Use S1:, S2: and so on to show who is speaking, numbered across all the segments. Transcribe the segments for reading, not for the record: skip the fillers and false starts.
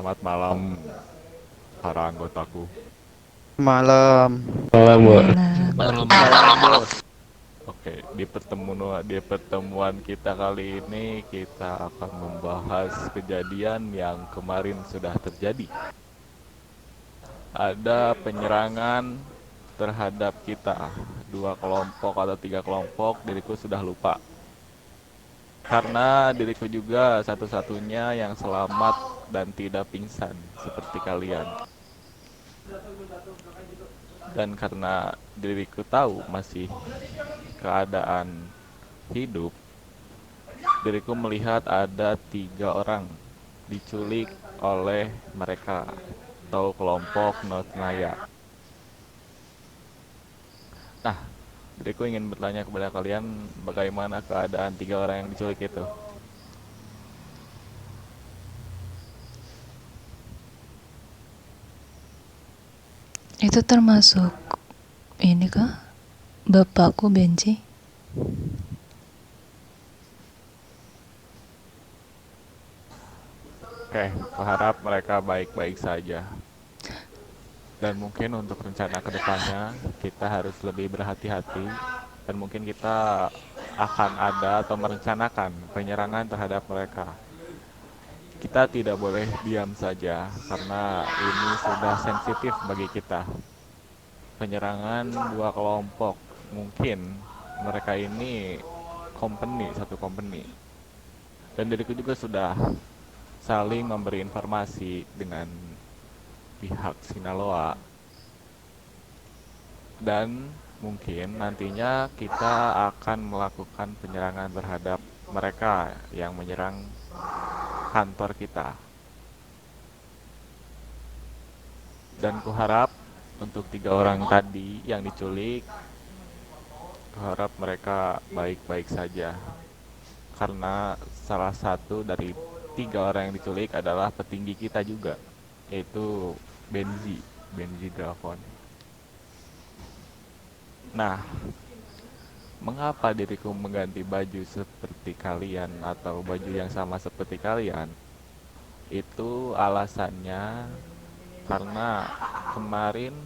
S1: Selamat malam para anggotaku.
S2: Malam.
S3: Malam, Bu.
S4: Malam.
S5: Malam bos.
S1: Oke, di pertemuan kita kali ini kita akan membahas kejadian yang kemarin sudah terjadi. Ada penyerangan terhadap kita, dua kelompok atau tiga kelompok, diriku sudah lupa. Karena diriku juga satu-satunya yang selamat dan tidak pingsan seperti kalian. Dan karena diriku tahu masih keadaan hidup, diriku melihat ada tiga orang diculik oleh mereka atau kelompok Notnaya. Nah, diriku ingin bertanya kepada kalian bagaimana keadaan tiga orang yang diculik itu.
S4: Itu termasuk ini kah? Bapakku benci.
S1: Oke, kuharap mereka baik-baik saja. Dan mungkin untuk rencana kedepannya kita harus lebih berhati-hati dan mungkin kita akan ada atau merencanakan penyerangan terhadap mereka. Kita tidak boleh diam saja karena ini sudah sensitif bagi kita. Penyerangan dua kelompok, mungkin mereka ini satu company. Dan diriku juga sudah saling memberi informasi dengan pihak Sinaloa. Dan mungkin nantinya kita akan melakukan penyerangan terhadap mereka yang menyerang kantor kita. Dan kuharap untuk tiga orang tadi yang diculik, kuharap mereka baik-baik saja. Karena salah satu dari tiga orang yang diculik adalah petinggi kita juga, yaitu Benji Dragon. Nah, mengapa diriku mengganti baju seperti kalian atau baju yang sama seperti kalian? Itu alasannya karena kemarin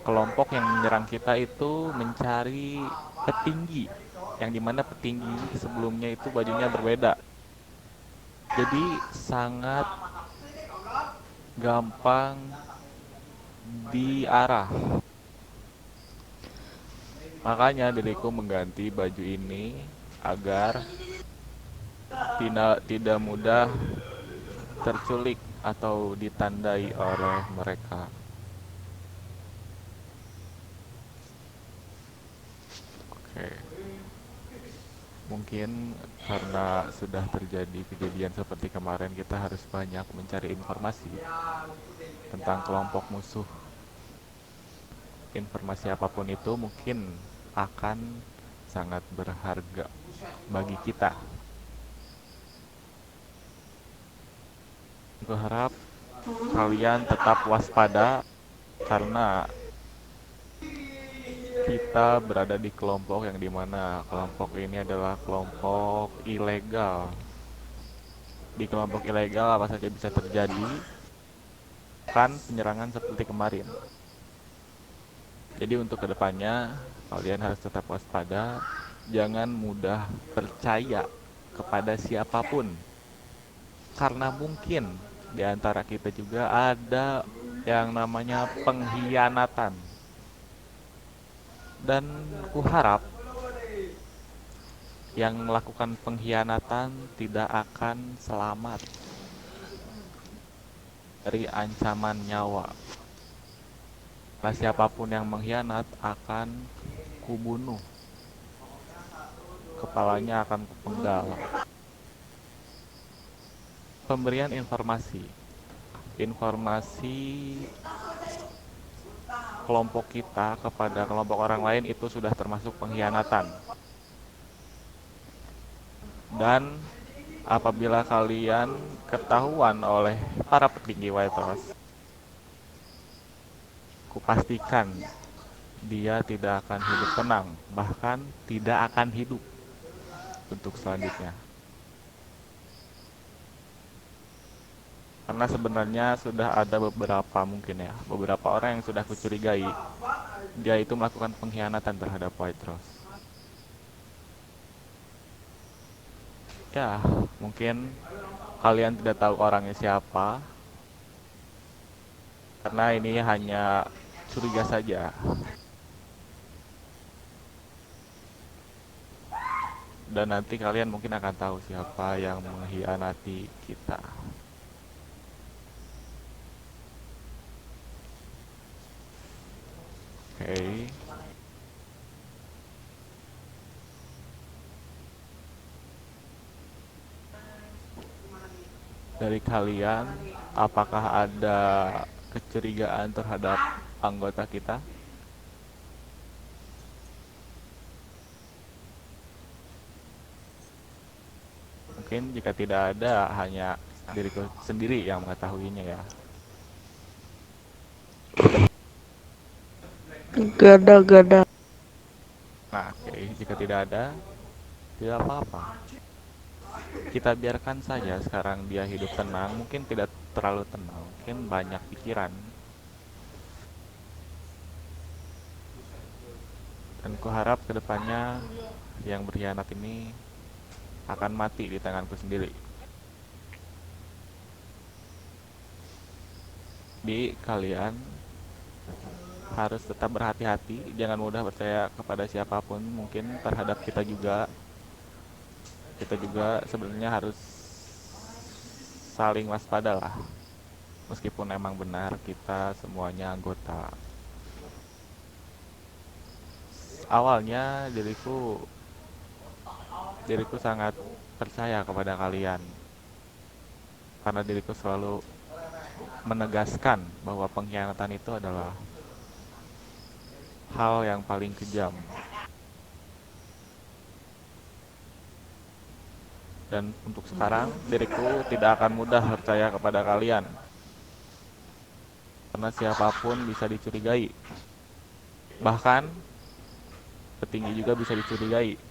S1: kelompok yang menyerang kita itu mencari petinggi, yang dimana petinggi sebelumnya itu bajunya berbeda. Jadi sangat gampang diarah. Makanya diriku mengganti baju ini agar tidak mudah terculik atau ditandai oleh mereka. Oke. Mungkin karena sudah terjadi kejadian seperti kemarin, kita harus banyak mencari informasi tentang kelompok musuh. Informasi apapun itu mungkin akan sangat berharga bagi kita. Aku harap kalian tetap waspada karena kita berada di kelompok yang dimana kelompok ini adalah kelompok ilegal. Di kelompok ilegal apa saja bisa terjadi, kan penyerangan seperti kemarin. Jadi untuk kedepannya kalian harus tetap waspada, jangan mudah percaya kepada siapapun. Karena mungkin di antara kita juga ada yang namanya pengkhianatan. Dan kuharap yang melakukan pengkhianatan tidak akan selamat dari ancaman nyawa. Karena siapapun yang mengkhianat akan kubunuh. Kepalanya akan kupenggal. Pemberian informasi. Informasi kelompok kita kepada kelompok orang lain itu sudah termasuk pengkhianatan. Dan apabila kalian ketahuan oleh para petinggi White Rose, kupastikan dia tidak akan hidup tenang, bahkan tidak akan hidup untuk selanjutnya. Karena sebenarnya sudah ada beberapa mungkin ya, beberapa orang yang sudah kucurigai dia itu melakukan pengkhianatan terhadap White Rose. Ya, mungkin kalian tidak tahu orangnya siapa, karena ini hanya curiga saja. Dan nanti kalian mungkin akan tahu siapa yang mengkhianati kita. Oke. Dari kalian, apakah ada kecurigaan terhadap anggota kita? Mungkin jika tidak ada, hanya diriku sendiri yang mengetahuinya ya.
S3: Gada-gada.
S1: Nah, oke, jika tidak ada, tidak apa-apa. Kita biarkan saja sekarang dia hidup tenang, mungkin tidak terlalu tenang, mungkin banyak pikiran. Dan kuharap kedepannya yang berkhianat ini akan mati di tanganku sendiri. Di kalian harus tetap berhati-hati, jangan mudah percaya kepada siapapun, mungkin terhadap kita juga. Kita juga sebenarnya harus saling waspada lah. Meskipun emang benar kita semuanya anggota. Awalnya diriku sangat percaya kepada kalian. Karena diriku selalu menegaskan bahwa pengkhianatan itu adalah hal yang paling kejam. Dan untuk sekarang, diriku tidak akan mudah percaya kepada kalian. Karena siapapun bisa dicurigai. Bahkan, petinggi juga bisa dicurigai.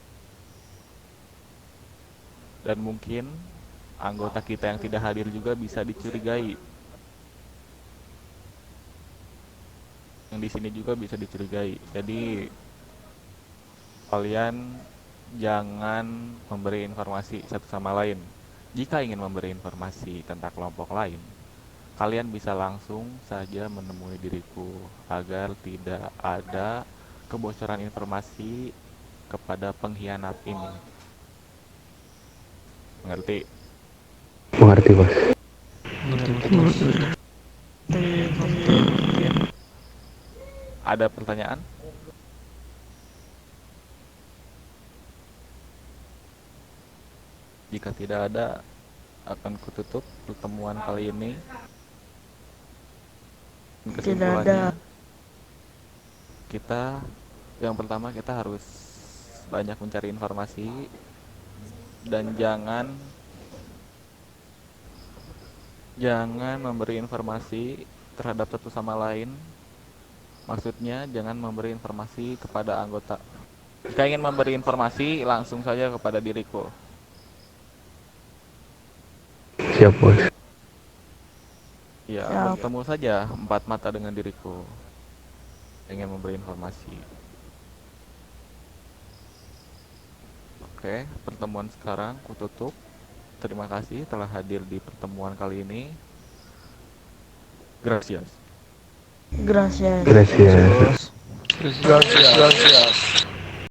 S1: Dan mungkin, anggota kita yang tidak hadir juga bisa dicurigai. Yang di sini juga bisa dicurigai. Jadi, kalian jangan memberi informasi satu sama lain. Jika ingin memberi informasi tentang kelompok lain, kalian bisa langsung saja menemui diriku agar tidak ada kebocoran informasi kepada pengkhianat ini. Mengerti?
S5: Mengerti, Bos.
S1: Mungkin ada pertanyaan? Jika tidak ada, akan kututup pertemuan kali ini. Kesimpulannya, yang pertama kita harus banyak mencari informasi dan jangan memberi informasi terhadap satu sama lain. Maksudnya jangan memberi informasi kepada anggota. Jika ingin memberi informasi, langsung saja kepada diriku.
S5: Siap, Bos.
S1: Ya,
S3: Siap.
S1: bertemu saja empat mata dengan diriku. Ingin memberi informasi. Oke, pertemuan sekarang kututup. Terima kasih telah hadir di pertemuan kali ini. Gracias.
S3: Gracias.
S5: Gracias.
S2: Gracias.